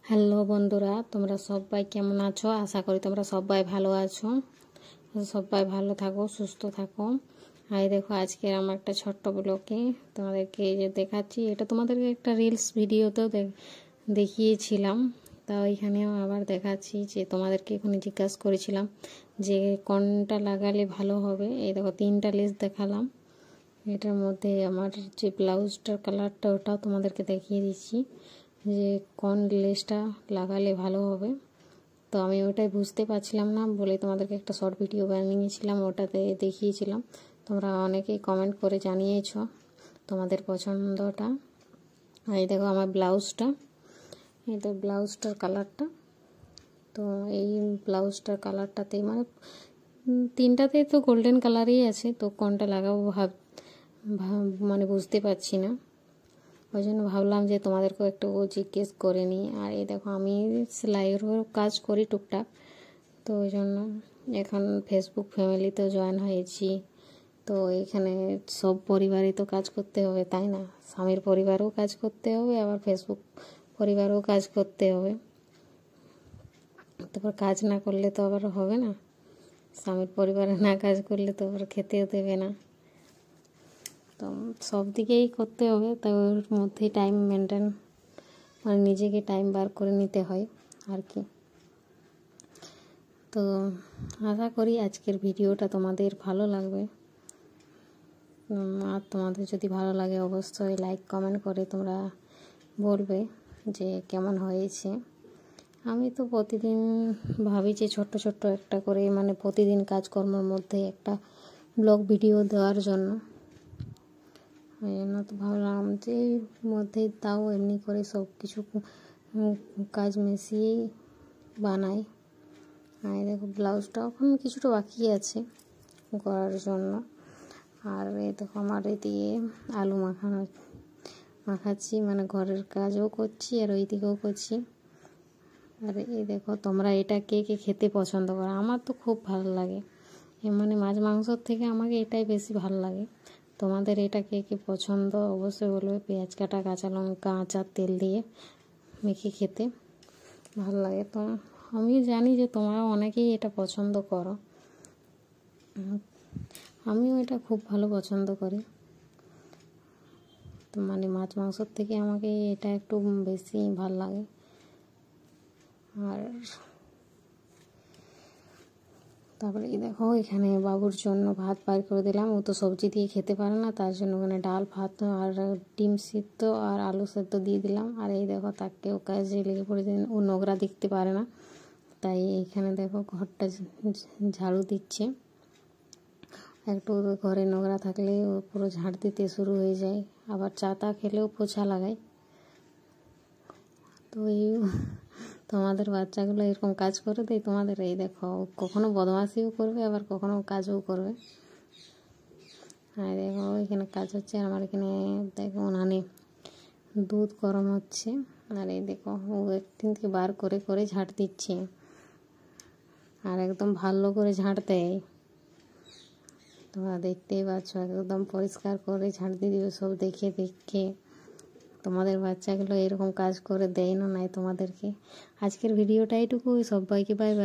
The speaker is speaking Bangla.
হ্যালো বন্ধুরা, তোমরা সবাই কেমন আছো? আশা করি তোমরা সবাই ভালো আছো। সবাই ভালো থাকো, সুস্থ থাকো। আর দেখো, আজকে আমার একটা ছোট্ট ব্লগে তোমাদেরকে যে দেখাচ্ছি, এটা তোমাদেরকে একটা রিলস ভিডিওতেও দেখিয়েছিলাম। তা ওইখানেও আবার দেখাচ্ছি যে তোমাদেরকে এখানে জিজ্ঞাসা করেছিলাম যে কোনটা লাগালে ভালো হবে। এই দেখো, 3টা লেস দেখালাম। এটার মধ্যে আমার যে ব্লাউজটার কালারটা, ওটাও তোমাদেরকে দেখিয়ে দিচ্ছি যে কোন লেসটা লাগালে ভালো হবে। তো আমি ওটাই বুঝতে পারছিলাম না বলে তোমাদেরকে একটা শর্ট ভিডিও বানিয়েছিলাম, ওটাতে দেখিয়েছিলাম। তোমরা অনেকেই কমেন্ট করে জানিয়েছো তোমাদের পছন্দটা। এই দেখো আমার ব্লাউজটা, এই তো ব্লাউজটার কালারটা। তো এই ব্লাউজটার কালারটাতেই মানে 3টাতে তো গোল্ডেন কালারই আছে। তো কোনটা লাগাবো মানে বুঝতে পারছি না। ওই জন্য ভাবলাম যে তোমাদেরকেও একটু জিজ্ঞেস করে নিই। আর এই দেখো, আমি সেলাইয়েরও কাজ করি টুকটাক। তো ওই জন্য এখন ফেসবুক ফ্যামিলিতেও জয়েন হয়েছি। তো এখানে সব পরিবারই তো কাজ করতে হবে, তাই না? স্বামীর পরিবারও কাজ করতে হবে, আবার ফেসবুক পরিবারও কাজ করতে হবে। তারপর কাজ না করলে তো আবার হবে না। স্বামীর পরিবারে না কাজ করলে তো আবার খেতেও দেবে না। তো সব দিকেই করতে হবে, তাই ওর মধ্যেই টাইম মেনটেন মানে নিজেকে টাইম বার করে নিতে হয় আর কি। তো আশা করি আজকের ভিডিওটা তোমাদের ভালো লাগবে। আর তোমাদের যদি ভালো লাগে অবশ্যই লাইক কমেন্ট করে তোমরা বলবে যে কেমন হয়েছে। আমি তো প্রতিদিন ভাবি যে ছোট্ট ছোট্ট একটা করে মানে প্রতিদিন কাজকর্মের মধ্যে একটা ব্লগ ভিডিও দেওয়ার জন্য। ওই জন্য তো ভাবলাম যে মধ্যেই তাও এমনি করে সব কিছু কাজ মিশিয়েই বানাই। আর দেখো, ব্লাউজটা এখন কিছুটা বাকি আছে করার জন্য। আর এই দেখো, আমার এদিকে আলু মাখাচ্ছি, মানে ঘরের কাজও করছি আর ওই দিকেও করছি। আর এই দেখো, তোমরা এটা কে কে খেতে পছন্দ করো? আমার তো খুব ভালো লাগে, মানে মাছ মাংসর থেকে আমাকে এটাই বেশি ভালো লাগে। তোমাদের এটা কে কে পছন্দ অবশ্যই বলবে। পেঁয়াজ কাটা, কাঁচা লঙ্কা, আচার, তেল দিয়ে মেখে খেতে ভালো লাগে। তো আমি জানি যে তোমরা অনেকেই এটা পছন্দ করো, আমিও এটা খুব ভালো পছন্দ করি। তো মানে মাছ মাংসর থেকে আমাকে এটা একটু বেশি ভালো লাগে। আর তারপরে এই দেখো, এখানে বাবুর জন্য ভাত বার করে দিলাম। ও তো সবজি দিয়ে খেতে পারে না, তার জন্য ওখানে ডাল, ভাত আর ডিম সিদ্ধ আর আলু সেদ্ধ দিয়ে দিলাম। আর এই দেখো, তাকেও কাজে লেগে পড়েছে, ও নোংরা দেখতে পারে না, তাই এখানে দেখো ঘরটা ঝাড়ু দিচ্ছে। একটু ঘরে নোংরা থাকলে ও পুরো ঝাড় দিতে শুরু হয়ে যায়। আবার চা তা খেলেও পোছা লাগায়। তো এই তোমাদের বাচ্চাগুলো এরকম কাজ করে দেয় তোমাদের? এই দেখো, কখনো বদমাশিও করবে আবার কখনো কাজও করবে। আর দেখো, এখানে কাজ হচ্ছে, আর আমার এখানে দেখো উনানে দুধ গরম হচ্ছে। আর এই দেখো, ও একদিন থেকে বার করে করে ঝাড় দিচ্ছে, আর একদম ভালো করে ঝাড় দেয়। তোমরা দেখতেই পাচ্ছ, একদম পরিষ্কার করে ঝাড় দিয়ে দিবে সব দেখে দেখে। তোমাদের বাচ্চাগুলো এরকম কাজ করে দেয় না নাই তোমাদেরকে? আজকের ভিডিওটা এইটুকুই। সবাইকে বাই বাই।